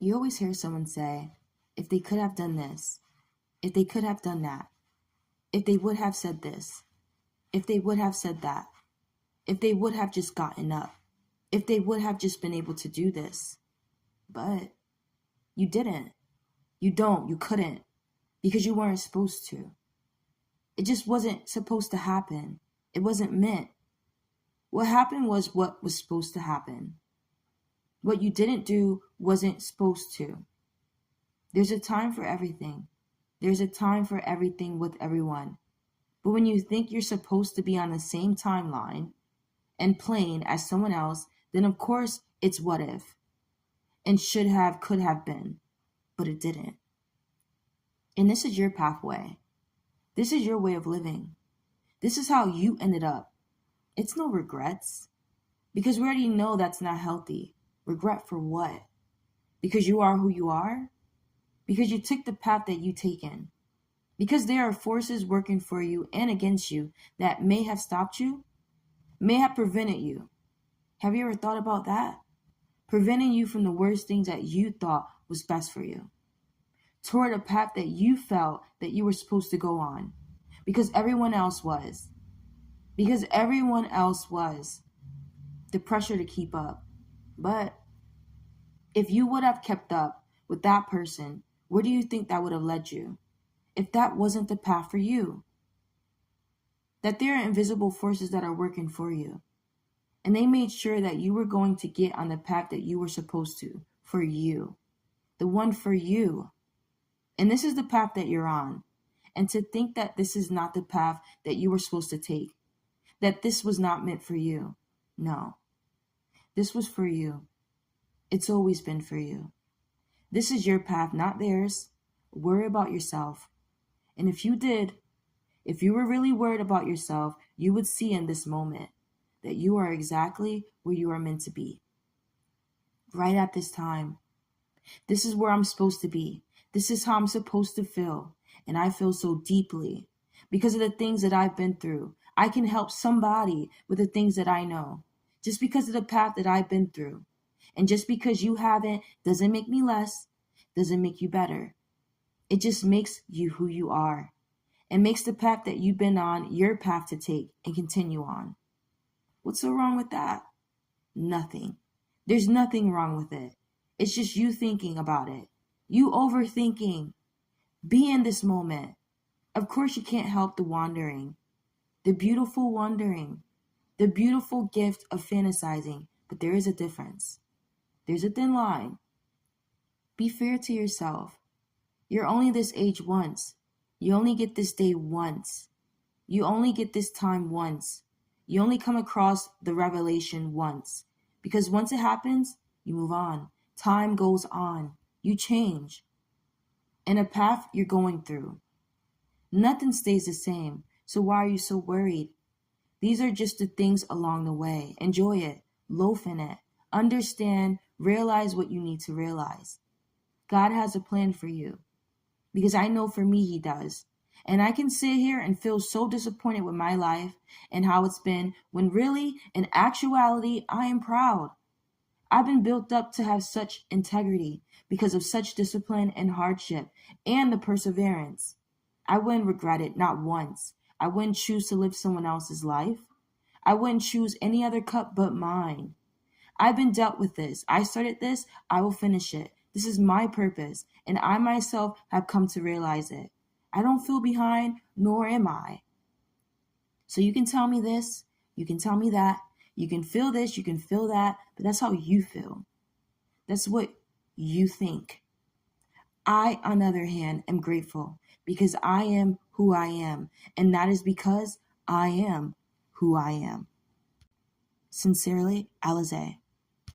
You always hear someone say, if they could have done this, if they could have done that, if they would have said this, if they would have said that, if they would have just gotten up, if they would have just been able to do this. But you didn't. You couldn't, because you weren't supposed to. It just wasn't supposed to happen. It wasn't meant. What happened was what was supposed to happen. What you didn't do wasn't supposed to. There's a time for everything. There's a time for everything with everyone. But when you think you're supposed to be on the same timeline and plane as someone else, then of course it's what if. And should have, could have been. But it didn't. And this is your pathway. This is your way of living. This is how you ended up. It's no regrets. Because we already know that's not healthy. Regret for what? Because you are who you are? Because you took the path that you taken? Because there are forces working for you and against you that may have stopped you? May have prevented you. Have you ever thought about that? Preventing you from the worst things that you thought was best for you. Toward a path that you felt that you were supposed to go on. Because everyone else was. Because everyone else was. The pressure to keep up. But if you would have kept up with that person, where do you think that would have led you? If that wasn't the path for you? That there are invisible forces that are working for you. And they made sure that you were going to get on the path that you were supposed to, for you. The one for you. And this is the path that you're on. And to think that this is not the path that you were supposed to take, that this was not meant for you. No. This was for you. It's always been for you. This is your path, not theirs. Worry about yourself. And if you did, if you were really worried about yourself, you would see in this moment that you are exactly where you are meant to be. Right at this time. This is where I'm supposed to be. This is how I'm supposed to feel. And I feel so deeply because of the things that I've been through. I can help somebody with the things that I know just because of the path that I've been through. And just because you haven't doesn't make me less, doesn't make you better. It just makes you who you are. It makes the path that you've been on your path to take and continue on. What's so wrong with that? Nothing. There's nothing wrong with it. It's just you thinking about it. You overthinking. Be in this moment. Of course you can't help the wandering. The beautiful wandering. The beautiful gift of fantasizing. But there is a difference. There's a thin line. Be fair to yourself. You're only this age once. You only get this day once. You only get this time once. You only come across the revelation once. Because once it happens, you move on. Time goes on. You change. And a path you're going through. Nothing stays the same. So why are you so worried? These are just the things along the way. Enjoy it. Loaf in it. Understand. Realize what you need to realize. God has a plan for you. Because I know for me He does. And I can sit here and feel so disappointed with my life and how it's been when really, in actuality, I am proud. I've been built up to have such integrity because of such discipline and hardship and the perseverance. I wouldn't regret it, not once. I wouldn't choose to live someone else's life. I wouldn't choose any other cup but mine. I've been dealt with this. I started this. I will finish it. This is my purpose, and I myself have come to realize it. I don't feel behind, nor am I. So you can tell me this, you can tell me that, you can feel this, you can feel that, but that's how you feel. That's what you think. I, on the other hand, am grateful because I am who I am, and that is because I am who I am. Sincerely, Alize.